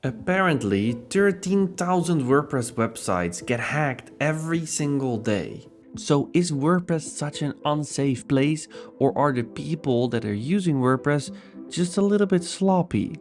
Apparently, 13,000 WordPress websites get hacked every single day. So is WordPress such an unsafe place, or are the people that are using WordPress just a little bit sloppy?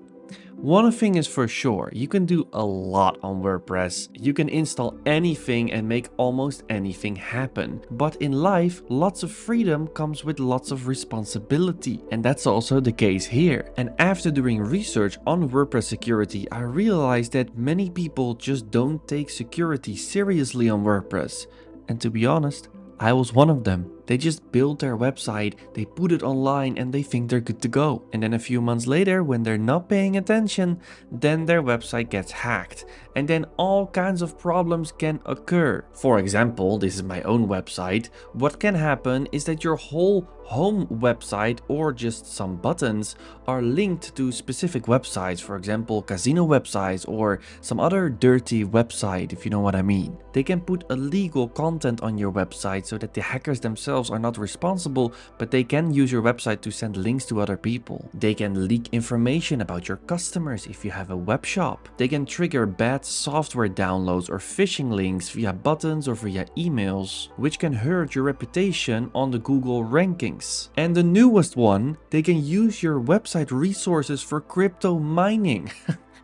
One thing is for sure, you can do a lot on WordPress. You can install anything and make almost anything happen. But in life, lots of freedom comes with lots of responsibility. And that's also the case here. And after doing research on WordPress security, I realized that many people just don't take security seriously on WordPress. And to be honest, I was one of them. They just build their website, they put it online and they think they're good to go. And then a few months later, when they're not paying attention, then their website gets hacked. And then all kinds of problems can occur. For example, this is my own website. What can happen is that your whole home website or just some buttons are linked to specific websites, for example, casino websites or some other dirty website, if you know what I mean. They can put illegal content on your website so that the hackers themselves are not responsible, but they can use your website to send links to other people. They can leak information about your customers if you have a web shop. They can trigger bad software downloads or phishing links via buttons or via emails, which can hurt your reputation on the Google rankings. And the newest one, they can use your website resources for crypto mining.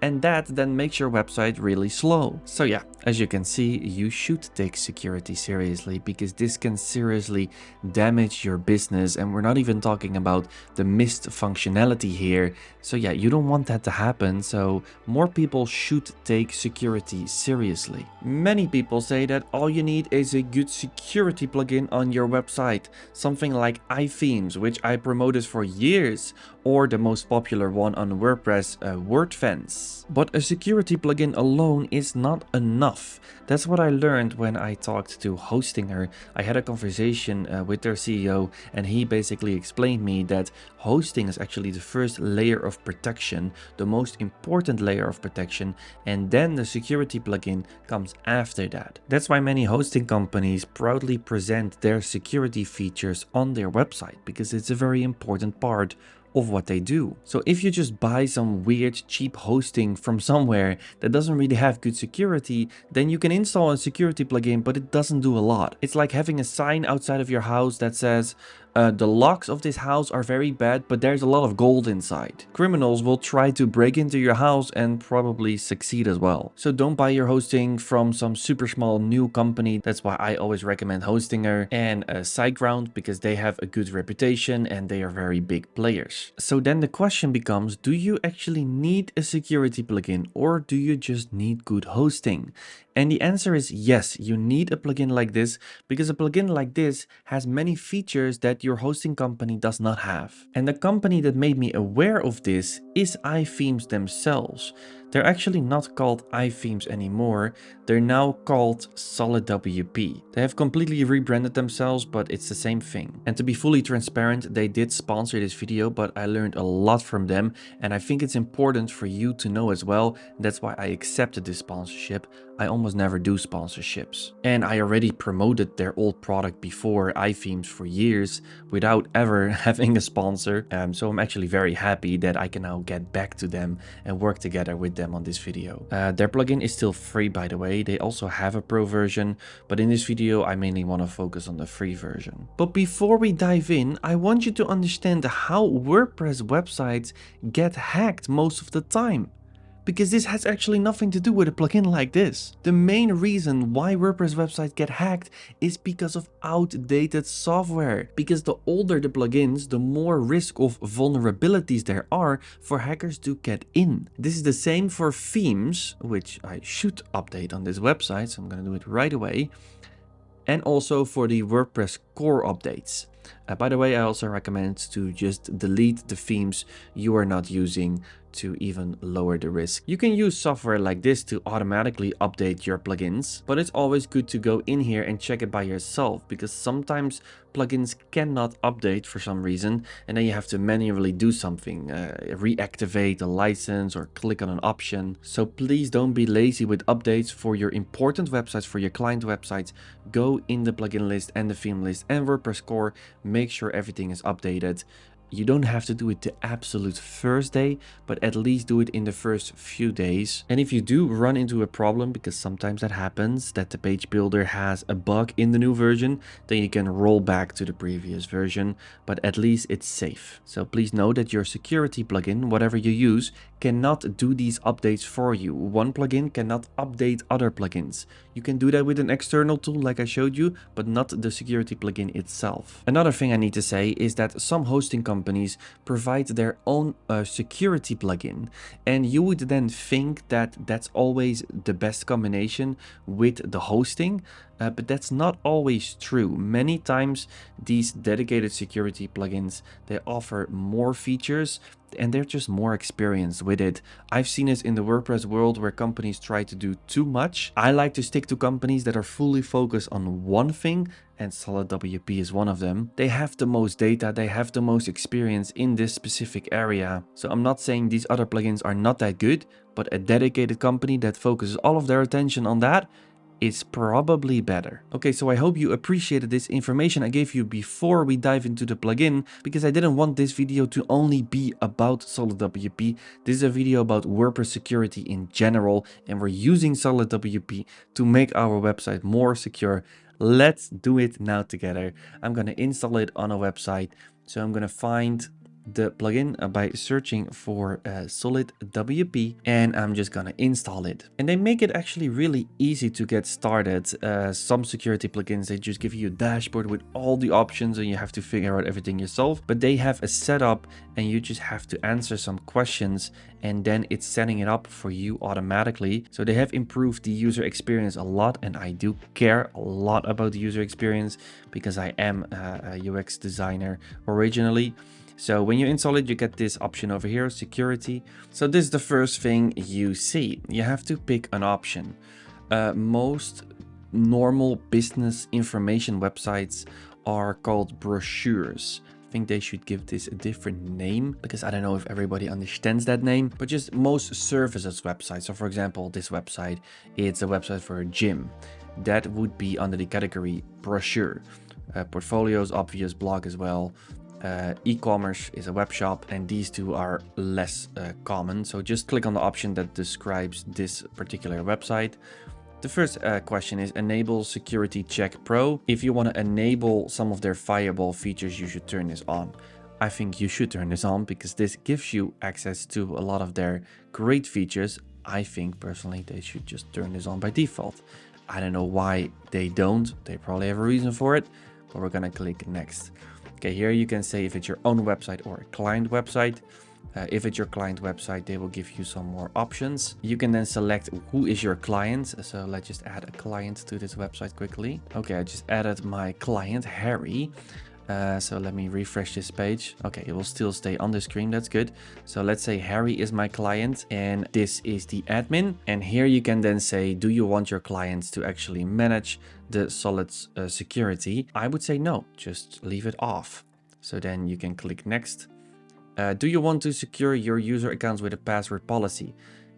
And that then makes your website really slow. So yeah, as you can see, you should take security seriously because this can seriously damage your business, and we're not even talking about the missed functionality here. So yeah, you don't want that to happen, so more people should take security seriously. Many people say that all you need is a good security plugin on your website, something like iThemes, which I promoted for years, or the most popular one on WordPress, WordFence. But a security plugin alone is not enough. That's what I learned when I talked to Hostinger. I had a conversation with their CEO, and he basically explained me that hosting is actually the first layer of protection, the most important layer of protection, and then the security plugin comes after that. That's why many hosting companies proudly present their security features on their website, because it's a very important part of what they do. So if you just buy some weird cheap hosting from somewhere that doesn't really have good security, then you can install a security plugin, but it doesn't do a lot. It's like having a sign outside of your house that says, the locks of this house are very bad, but there's a lot of gold inside. Criminals will try to break into your house and probably succeed as well. So don't buy your hosting from some super small new company. That's why I always recommend Hostinger and SiteGround, because they have a good reputation and they are very big players. So then the question becomes, do you actually need a security plugin, or do you just need good hosting? And the answer is yes, you need a plugin like this, because a plugin like this has many features that your hosting company does not have. And the company that made me aware of this is iThemes themselves. They're actually not called iThemes anymore, they're now called SolidWP. They have completely rebranded themselves, but it's the same thing. And to be fully transparent, they did sponsor this video, but I learned a lot from them, and I think it's important for you to know as well. That's why I accepted this sponsorship. I almost never do sponsorships. And I already promoted their old product before, iThemes, for years without ever having a sponsor. So I'm actually very happy that I can now get back to them and work together with them on this video. Their plugin is still free, by the way. They also have a pro version, but in this video I mainly want to focus on the free version. But before we dive in, I want you to understand how WordPress websites get hacked most of the time, because this has actually nothing to do with a plugin like this. The main reason why WordPress websites get hacked is because of outdated software. Because the older the plugins, the more risk of vulnerabilities there are for hackers to get in. This is the same for themes, which I should update on this website, so I'm gonna do it right away. And also for the WordPress core updates. By the way, I also recommend to just delete the themes you are not using to even lower the risk. You can use software like this to automatically update your plugins, but it's always good to go in here and check it by yourself, because sometimes plugins cannot update for some reason, and then you have to manually do something, reactivate a license or click on an option. So please don't be lazy with updates for your important websites, for your client websites. Go in the plugin list and the theme list and WordPress core, make sure everything is updated. You don't have to do it the absolute first day, but at least do it in the first few days. And if you do run into a problem, because sometimes that happens, that the page builder has a bug in the new version, then you can roll back to the previous version, but at least it's safe. So please know that your security plugin, whatever you use, cannot do these updates for you. One plugin cannot update other plugins. You can do that with an external tool like I showed you, but not the security plugin itself. Another thing I need to say is that some hosting companies provide their own security plugin, and you would then think that that's always the best combination with the hosting, but that's not always true. Many times these dedicated security plugins, they offer more features and they're just more experienced with it. I've seen it in the WordPress world where companies try to do too much. I like to stick to companies that are fully focused on one thing, and Solid WP is one of them. They have the most data, they have the most experience in this specific area. So I'm not saying these other plugins are not that good, but a dedicated company that focuses all of their attention on that is probably better. Okay, so I hope you appreciated this information I gave you before we dive into the plugin, because I didn't want this video to only be about Solid WP. This is a video about WordPress security in general, and we're using Solid WP to make our website more secure. Let's do it now together. I'm gonna install it on a website. So I'm gonna find the plugin by searching for Solid WP, and I'm just gonna install it. And they make it actually really easy to get started. Some security plugins, they just give you a dashboard with all the options and you have to figure out everything yourself, but they have a setup and you just have to answer some questions and then it's setting it up for you automatically. So they have improved the user experience a lot, and I do care a lot about the user experience because I am a UX designer originally. So when you install it, you get this option over here, security. So this is the first thing you see. You have to pick an option. Most normal business information websites are called brochures. I think they should give this a different name because I don't know if everybody understands that name, but just most services websites. So for example, this website, it's a website for a gym. That would be under the category brochure. Portfolios, obvious, blog as well. E-commerce is a web shop, and these two are less common. So just click on the option that describes this particular website. The first question is enable security check pro. If you want to enable some of their firewall features, you should turn this on. I think you should turn this on because this gives you access to a lot of their great features. I think personally they should just turn this on by default. I don't know why they don't. They probably have a reason for it, but we're gonna click next. Okay, here you can say if it's your own website or a client website. If it's your client website, they will give you some more options. You can then select who is your client. So let's just add a client to this website quickly. Okay, I just added my client, Harry. So let me refresh this page. Okay, it will still stay on the screen. That's good. So let's say Harry is my client and this is the admin. And here you can then say, do you want your clients to actually manage the Solid security? I would say no, just leave it off. So then you can click next. Do you want to secure your user accounts with a password policy?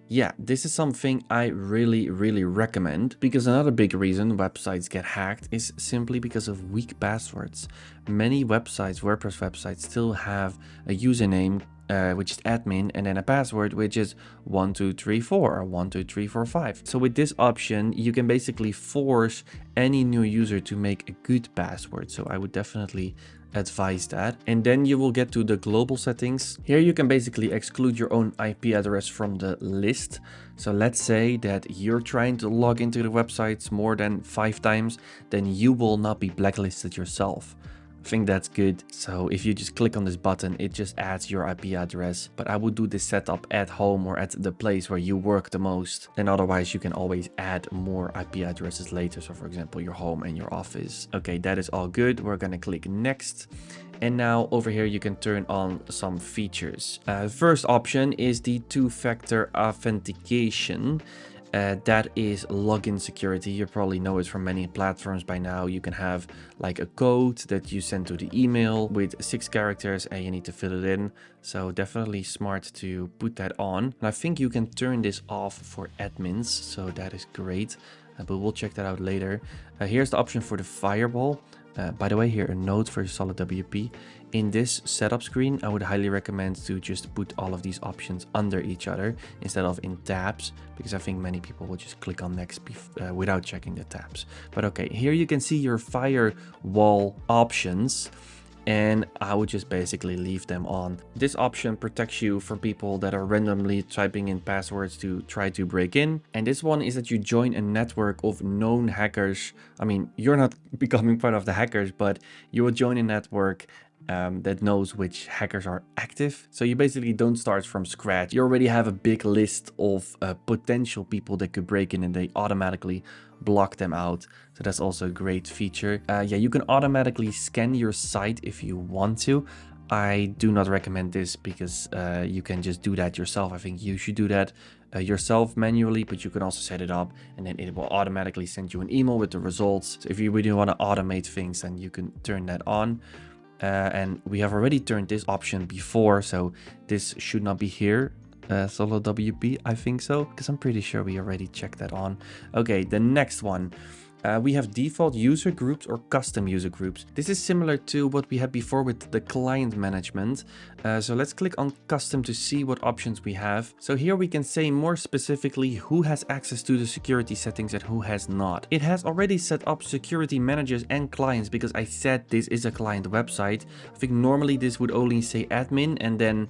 Yeah, this is something I really recommend, because another big reason websites get hacked is simply because of weak passwords. Many websites, WordPress websites, still have a username which is admin, and then a password which is 1234 or 12345. So with this option, you can basically force any new user to make a good password. So I would definitely advise that. And then you will get to the global settings. Here you can basically exclude your own IP address from the list. So let's say that you're trying to log into the websites more than 5 times, then you will not be blacklisted yourself. I think that's good. So if you just click on this button, it just adds your IP address. But I would do this setup at home or at the place where you work the most. And otherwise you can always add more IP addresses later. So for example, your home and your office. Okay, that is all good. We're gonna click next. And now over here, you can turn on some features. First option is the 2-factor authentication. That is login security. You probably know it from many platforms by now. You can have like a code that you send to the email with 6 characters and you need to fill it in. So definitely smart to put that on. And I think you can turn this off for admins. So that is great. But we'll check that out later. Here's the option for the firewall. By the way, here a note for solid WP. In this setup screen, I would highly recommend to just put all of these options under each other instead of in tabs, because I think many people will just click on next without checking the tabs. But okay, here you can see your firewall options, and I would just basically leave them on. This option protects you from people that are randomly typing in passwords to try to break in. And this one is that you join a network of known hackers. I mean, you're not becoming part of the hackers, but you will join a network that knows which hackers are active. So you basically don't start from scratch. You already have a big list of potential people that could break in, and they automatically block them out. So that's also a great feature. Yeah, you can automatically scan your site if you want to. I do not recommend this because you can just do that yourself. I think you should do that yourself manually, but you can also set it up and then it will automatically send you an email with the results. So if you really want to automate things, then you can turn that on. And we have already turned this option before, so this should not be here. Solo WP, I think so, because I'm pretty sure we already checked that on. Okay, the next one. We have default user groups or custom user groups. This is similar to what we had before with the client management. So let's click on custom to see what options we have. So here we can say more specifically who has access to the security settings and who has not. It has already set up security managers and clients because I said this is a client website. I think normally this would only say admin and then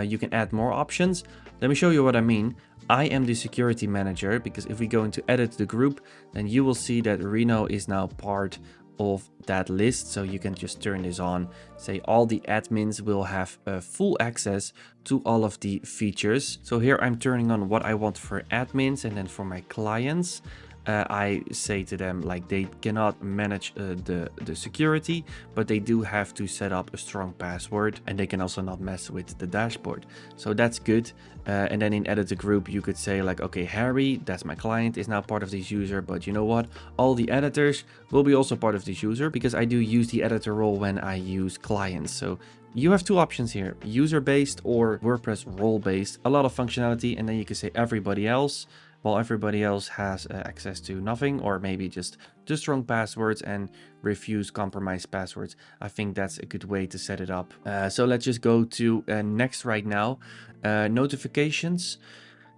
you can add more options. Let me show you what I mean. I am the security manager because if we go into edit the group, then you will see that Reno is now part of that list. So you can just turn this on, say all the admins will have full access to all of the features. So here I'm turning on what I want for admins, and then for my clients, I say to them like they cannot manage the security, but they do have to set up a strong password, and they can also not mess with the dashboard. So that's good. And then in edit the group, you could say like, okay, Harry, that's my client, is now part of this user, but you know what? All the editors will be also part of this user because I do use the editor role when I use clients. So you have two options here, user-based or WordPress role-based. A lot of functionality, and then you can say everybody else. While everybody else has access to nothing, or maybe just strong passwords and refuse compromised passwords. I think that's a good way to set it up. So let's just go to next right now. Notifications.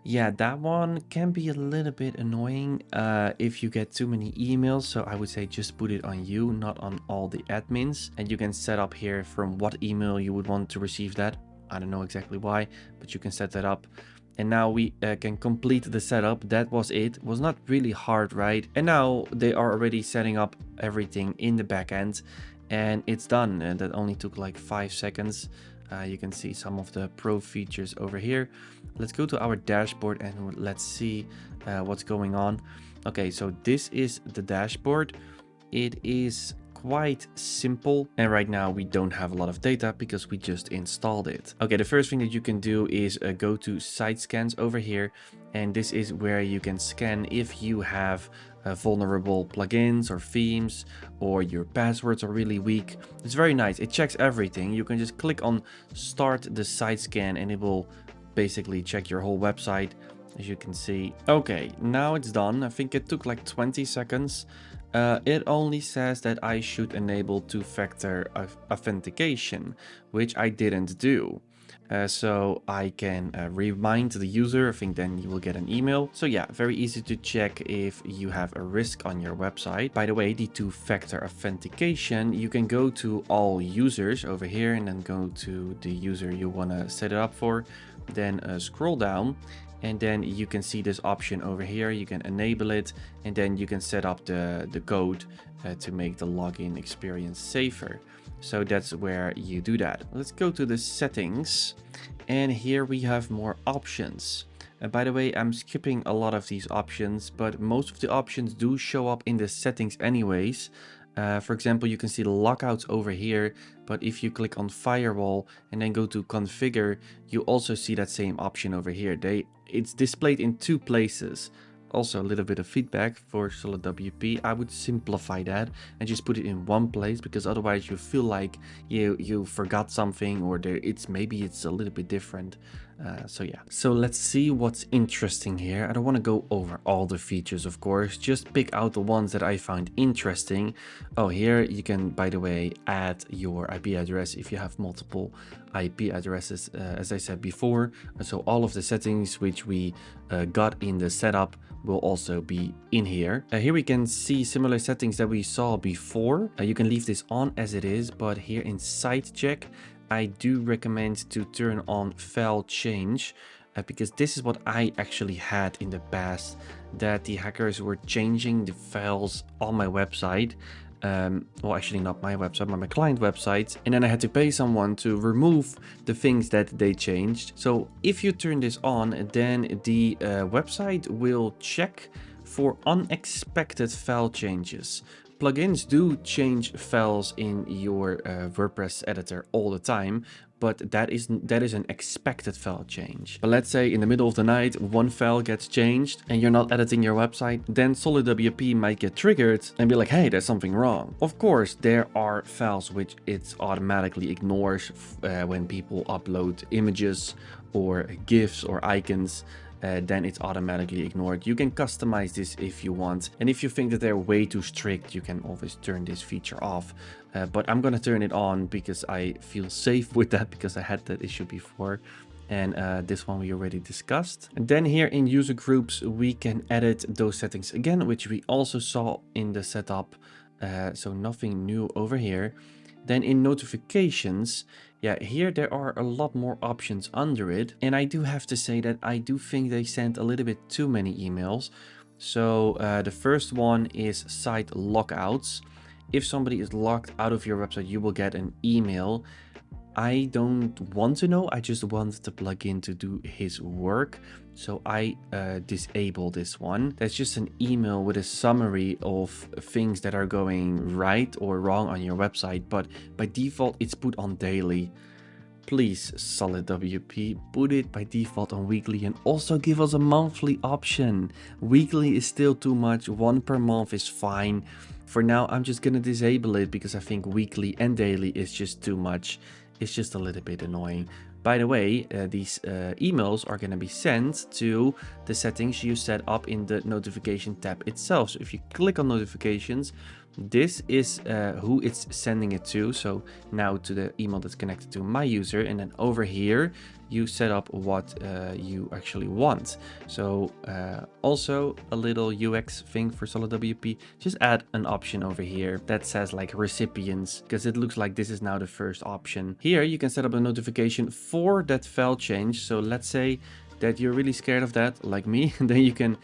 Yeah, that one can be a little bit annoying if you get too many emails. So I would say just put it on you, not on all the admins. And you can set up here from what email you would want to receive that. I don't know exactly why, but you can set that up. And now we can complete the setup. That was it. It was not really hard, right? And now they are already setting up everything in the backend, and it's done. And that only took like 5 seconds. You can see some of the pro features over here. Let's go to our dashboard and let's see what's going on. Okay, so this is the dashboard. It is quite simple, and right now we don't have a lot of data because we just installed it. Okay, the first thing that you can do is go to site scans over here, and this is where you can scan if you have vulnerable plugins or themes, or your passwords are really weak. It's very nice. It checks everything. You can just click on start the site scan and it will basically check your whole website, as you can see. Okay, now it's done. I think it took like 20 seconds. It only says that I should enable two-factor authentication, which I didn't do. So I can remind the user. I think then you will get an email. So yeah, very easy to check if you have a risk on your website. By the way, the two-factor authentication, you can go to all users over here and then go to the user you want to set it up for. Then scroll down, and then you can see this option over here. You can enable it, and then you can set up the code to make the login experience safer. So that's where you do that. Let's go to the settings, and here we have more options. By the way, I'm skipping a lot of these options, but most of the options do show up in the settings anyways. For example, you can see the lockouts over here, but if you click on firewall and then go to configure, you also see that same option over here. It's displayed in two places. Also a little bit of feedback for solid WP. I would simplify that and just put it in one place, because otherwise you feel like you forgot something, or maybe it's a little bit different. So yeah, so let's see what's interesting here. I don't want to go over all the features, of course, just pick out the ones that I found interesting. Oh, here you can, by the way, add your IP address if you have multiple IP addresses, as I said before. So all of the settings which we got in the setup will also be in here. Here we can see similar settings that we saw before. You can leave this on as it is, but here in site check, I do recommend to turn on file change because this is what I actually had in the past, that the hackers were changing the files on my website. Well, actually not my website, but my client website. And then I had to pay someone to remove the things that they changed. So if you turn this on, then the website will check for unexpected file changes. Plugins do change files in your WordPress editor all the time, but that is an expected file change. But let's say in the middle of the night, one file gets changed and you're not editing your website, then SolidWP might get triggered and be like, hey, there's something wrong. Of course, there are files which it automatically ignores when people upload images or GIFs or icons. Then it's automatically ignored. You can customize this if you want. And if you think that they're way too strict, you can always turn this feature off. But I'm gonna turn it on because I feel safe with that, because I had that issue before. And this one we already discussed. And then here in user groups, we can edit those settings again, which we also saw in the setup. So nothing new over here. Then in notifications, yeah, here there are a lot more options under it. And I do have to say that I do think they sent a little bit too many emails. So the first one is site lockouts. If somebody is locked out of your website, you will get an email. I don't want to know, I just want the plugin to do his work. So I disable this one. That's just an email with a summary of things that are going right or wrong on your website, but by default it's put on daily. Please, SolidWP, put it by default on weekly, and also give us a monthly option. Weekly is still too much, one per month is fine. For now, I'm just gonna disable it because I think weekly and daily is just too much. It's just a little bit annoying. By the way, these emails are going to be sent to the settings you set up in the notification tab itself. So if you click on notifications, this is who it's sending it to. So now to the email that's connected to my user, and then over here you set up what you actually want. So also a little UX thing for SolidWP, just add an option over here that says like recipients, because it looks like this is now the first option. Here you can set up a notification for that file change. So let's say that you're really scared of that, like me, then you can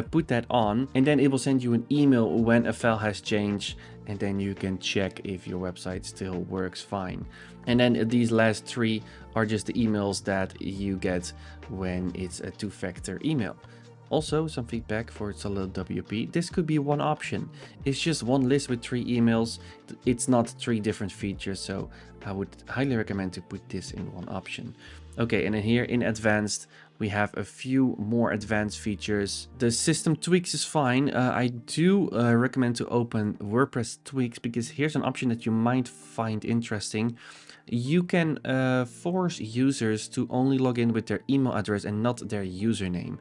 put that on, and then it will send you an email when a file has changed, and then you can check if your website still works fine. And then these last three are just the emails that you get when it's a two-factor email. Also, some feedback for SolidWP. This could be one option. It's just one list with 3 emails. It's not 3 different features, so I would highly recommend to put this in one option. Okay, and then here in advanced, we have a few more advanced features. The system tweaks is fine. I do recommend to open WordPress tweaks, because here's an option that you might find interesting. You can force users to only log in with their email address and not their username.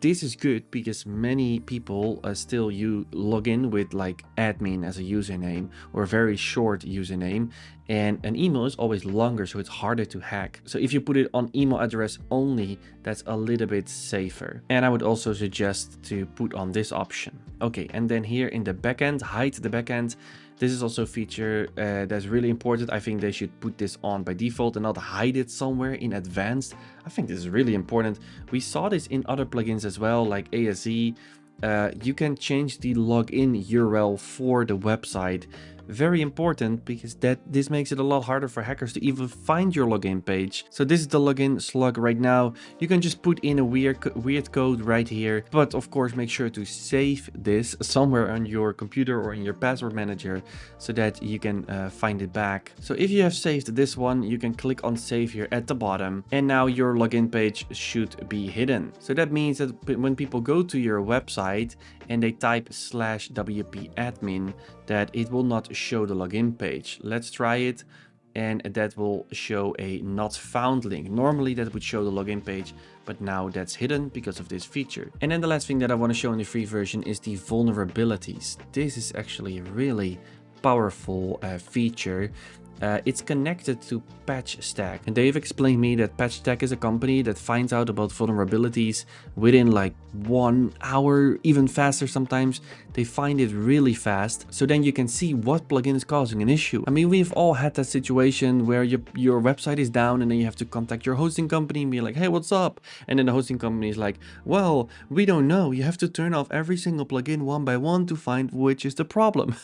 This is good because many people still log in with like admin as a username or a very short username, and an email is always longer, so it's harder to hack. So if you put it on email address only, that's a little bit safer. And I would also suggest to put on this option. Okay, and then here in the backend, hide the backend. This is also a feature that's really important. I think they should put this on by default and not hide it somewhere in advanced. I think this is really important. We saw this in other plugins as well, like ASE. You can change the login URL for the website. Very important, because this makes it a lot harder for hackers to even find your login page. So this is the login slug right now. You can just put in a weird code right here, but of course make sure to save this somewhere on your computer or in your password manager so that you can find it back. So if you have saved this one, you can click on save here at the bottom, and now your login page should be hidden. So that means that when people go to your website and they type /wp admin, that it will not show the login page. Let's try it. and that will show a not found link. Normally that would show the login page, but now that's hidden because of this feature. And then the last thing that I want to show in the free version is the vulnerabilities. This is actually a really powerful feature. It's connected to PatchStack, and they've explained me that PatchStack is a company that finds out about vulnerabilities within like 1 hour, even faster sometimes. They find it really fast, so then you can see what plugin is causing an issue. I mean, we've all had that situation where your website is down and then you have to contact your hosting company and be like, hey, what's up? And then the hosting company is like, well, we don't know. You have to turn off every single plugin one by one to find which is the problem.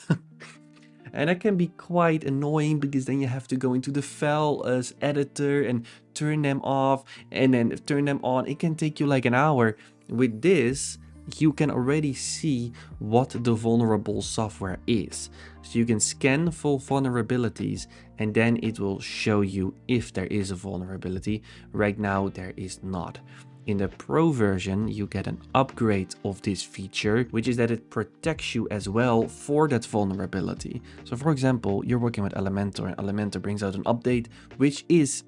And that can be quite annoying because then you have to go into the file as editor and turn them off and then turn them on. It can take you like an hour. With this, you can already see what the vulnerable software is. So you can scan for vulnerabilities and then it will show you if there is a vulnerability. Right now, there is not. In the Pro version, you get an upgrade of this feature, which is that it protects you as well for that vulnerability. So for example, you're working with Elementor and Elementor brings out an update, which is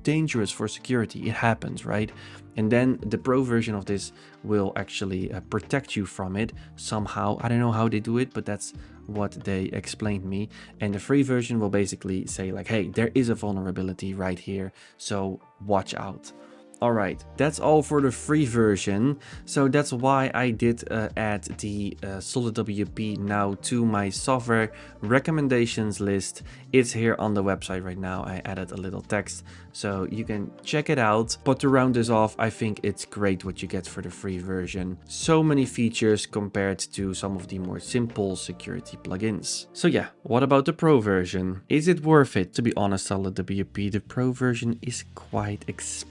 dangerous for security. It happens, right? And then the Pro version of this will actually protect you from it somehow. I don't know how they do it, but that's what they explained me. And the free version will basically say like, hey, there is a vulnerability right here, so watch out. Alright, that's all for the free version. So that's why I did add the Solid WP now to my software recommendations list. It's here on the website right now. I added a little text so you can check it out. But to round this off, I think it's great what you get for the free version. So many features compared to some of the more simple security plugins. So yeah, what about the Pro version? Is it worth it? To be honest, Solid WP, the Pro version is quite expensive.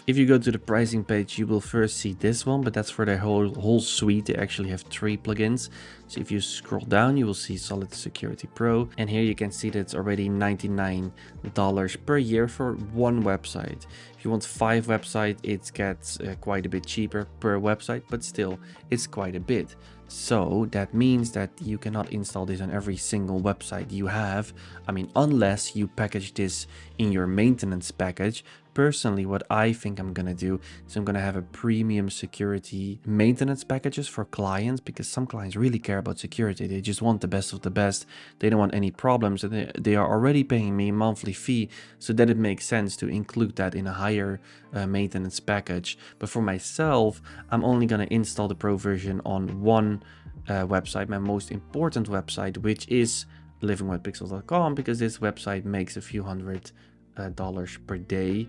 If you go to the pricing page, you will first see this one, but that's for their whole suite. They actually have 3 plugins. So if you scroll down, you will see Solid Security Pro, and here you can see that it's already $99 per year for one website. If you want 5 websites, it gets quite a bit cheaper per website, but still it's quite a bit. So that means that you cannot install this on every single website you have. I mean, unless you package this in your maintenance package. Personally, what I think I'm gonna do is I'm gonna have a premium security maintenance packages for clients, because some clients really care about security. They just want the best of the best. They don't want any problems, and they are already paying me a monthly fee, so that it makes sense to include that in a higher maintenance package. But for myself, I'm only gonna install the Pro version on one website, my most important website, which is livingwithpixels.com, because this website makes a few $100 per day.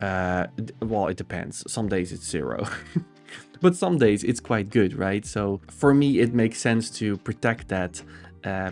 Well, it depends. Some days it's 0. But some days it's quite good, right? So for me, it makes sense to protect that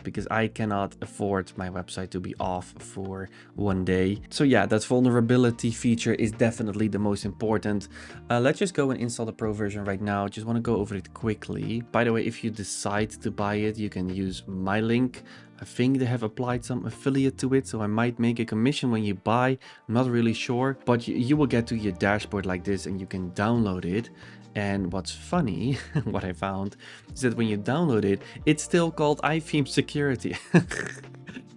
because I cannot afford my website to be off for one day. So yeah, that vulnerability feature is definitely the most important. Let's just go and install the Pro version right now. Just want to go over it quickly. By the way, if you decide to buy it, you can use my link. I think they have applied some affiliate to it, so I might make a commission when you buy. I'm not really sure, but you will get to your dashboard like this and you can download it. And what's funny, what I found, is that when you download it, it's still called iTheme Security.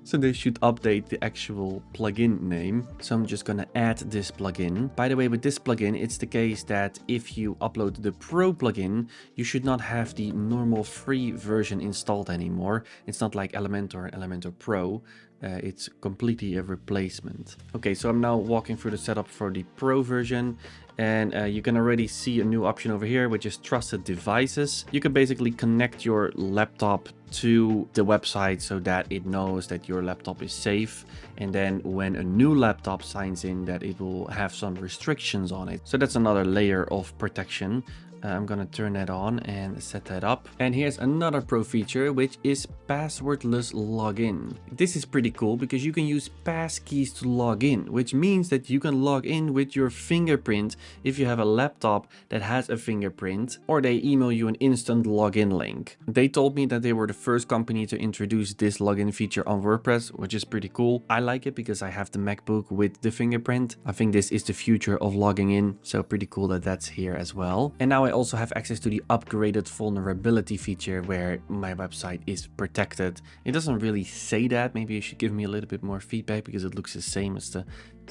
So they should update the actual plugin name. So I'm just gonna add this plugin. By the way, with this plugin, it's the case that if you upload the Pro plugin, you should not have the normal free version installed anymore. It's not like Elementor and Elementor Pro. It's completely a replacement. Okay, so I'm now walking through the setup for the Pro version. And you can already see a new option over here, which is trusted devices. You can basically connect your laptop to the website so that it knows that your laptop is safe. And then when a new laptop signs in, that it will have some restrictions on it. So that's another layer of protection. I'm gonna turn that on and set that up. And here's another Pro feature, which is passwordless login. This is pretty cool because you can use passkeys to log in, which means that you can log in with your fingerprint if you have a laptop that has a fingerprint, or they email you an instant login link. They told me that they were the first company to introduce this login feature on WordPress, which is pretty cool. I like it because I have the MacBook with the fingerprint. I think this is the future of logging in, so pretty cool that that's here as well. And now I I also have access to the upgraded vulnerability feature where my website is protected. It doesn't really say that. Maybe you should give me a little bit more feedback because it looks the same as the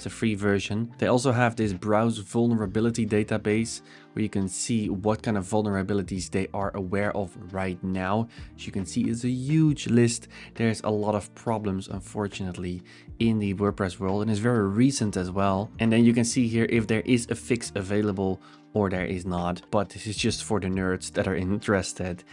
free version. They also have this browse vulnerability database where you can see what kind of vulnerabilities they are aware of right now. As you can see, it's a huge list. There's a lot of problems, unfortunately, in the WordPress world, and it's very recent as well. And then you can see here if there is a fix available or there is not, but this is just for the nerds that are interested.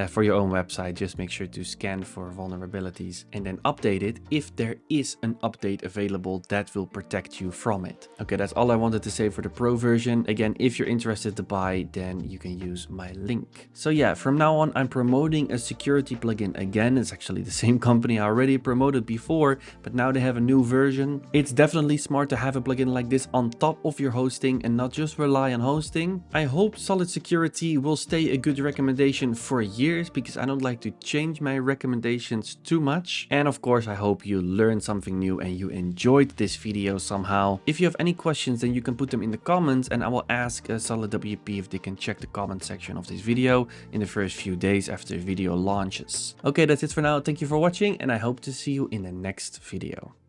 For your own website, just make sure to scan for vulnerabilities and then update it if there is an update available that will protect you from it. Okay, that's all I wanted to say for the pro version. Again, if you're interested to buy, then you can use my link. So yeah, from now on, I'm promoting a security plugin again. It's actually the same company I already promoted before, but now they have a new version. It's definitely smart to have a plugin like this on top of your hosting and not just rely on hosting. I hope solid security will stay a good recommendation for years because I don't like to change my recommendations too much. And of course, I hope you learned something new and you enjoyed this video somehow. If you have any questions, then you can put them in the comments and I will ask Solid WP if they can check the comment section of this video in the first few days after the video launches. Okay, that's it for now. Thank you for watching and I hope to see you in the next video.